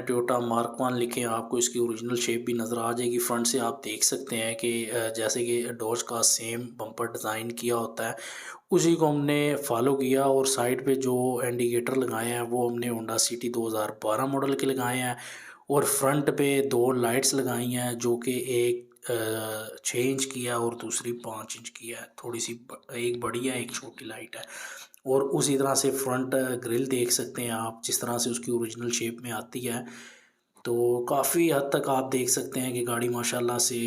Toyota mark 1 लिखें, आपको इसकी ओरिजिनल शेप भी नज़र आ जाएगी। फ्रंट से आप देख सकते हैं कि जैसे कि डॉज का सेम बम्पर डिज़ाइन किया होता है, उसी को हमने फॉलो किया। और साइड पे जो इंडिकेटर लगाए हैं वो हमने होंडा सिटी 2012 मॉडल के लगाए हैं। और फ्रंट पे 2 लाइट्स लगाई हैं, जो कि एक 6 इंच की है और दूसरी 5 इंच की है। थोड़ी सी एक बड़ी है, एक छोटी लाइट है। और उसी तरह से फ्रंट ग्रिल देख सकते हैं आप, जिस तरह से उसकी ओरिजिनल शेप में आती है। तो काफ़ी हद तक आप देख सकते हैं कि गाड़ी माशाल्लाह से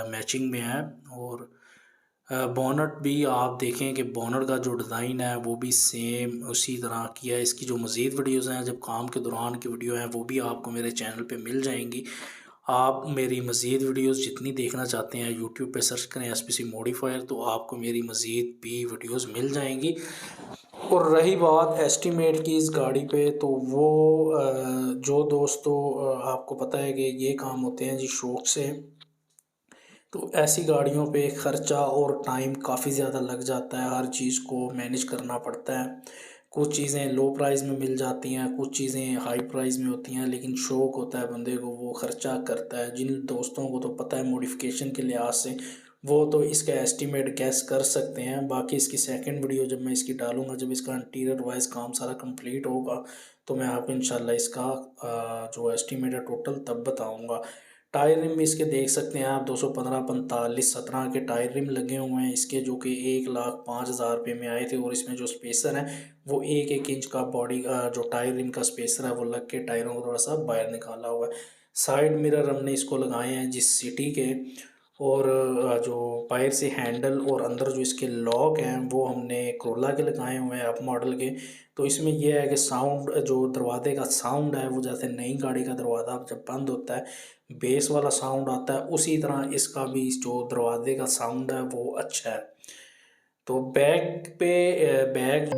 मैचिंग में है। और बोनट भी आप देखें कि बोनट का जो डिज़ाइन है वो भी सेम उसी तरह की है। इसकी जो मज़ीद वीडियोस हैं, जब काम के दौरान की वीडियो हैं, वो भी आपको मेरे चैनल पे मिल जाएंगी। आप मेरी मज़ीद वीडियोस जितनी देखना चाहते हैं, यूट्यूब पे सर्च करें एसपीसी मॉडिफायर, तो आपको मेरी मज़ीद भी वीडियोस मिल जाएंगी। और रही बात एस्टीमेट की इस गाड़ी पे, तो वो जो दोस्तों आपको पता है कि ये काम होते हैं जी शौक़ से, तो ऐसी गाड़ियों पे ख़र्चा और टाइम काफ़ी ज़्यादा लग जाता है। हर चीज़ को मैनेज करना पड़ता है। कुछ चीज़ें लो प्राइस में मिल जाती हैं, कुछ चीज़ें हाई प्राइस में होती हैं, लेकिन शौक़ होता है बंदे को, वो ख़र्चा करता है। जिन दोस्तों को तो पता है मॉडिफिकेशन के लिहाज से, वो तो इसका एस्टीमेट गैस कर सकते हैं। बाकी इसकी सेकंड वीडियो जब मैं इसकी डालूँगा, जब इसका इंटीरियर वाइज काम सारा कंप्लीट होगा, तो मैं आपको इंशाल्लाह इसका जो एस्टीमेट है टोटल तब बताऊँगा। टायर रिम भी इसके देख सकते हैं आप, 215, 45, 17 के टायर रिम लगे हुए हैं इसके, जो कि 1,05,000 रुपये में आए थे। और इसमें जो स्पेसर है वो 1-1 इंच का बॉडी जो टायर रिम का स्पेसर है वो लग के टायरों को थोड़ा सा बाहर निकाला हुआ है। साइड मिरर हमने इसको लगाए हैं जिस सिटी के। और जो बाहर से हैंडल और अंदर जो इसके लॉक हैं वो हमने कोरोला के लगाए हुए हैं, अप मॉडल के। तो इसमें यह है कि साउंड, जो दरवाजे का साउंड है वो जैसे नई गाड़ी का दरवाज़ा जब बंद होता है बेस वाला साउंड आता है, उसी तरह इसका भी जो दरवाजे का साउंड है वो अच्छा है। तो बैक पे बैक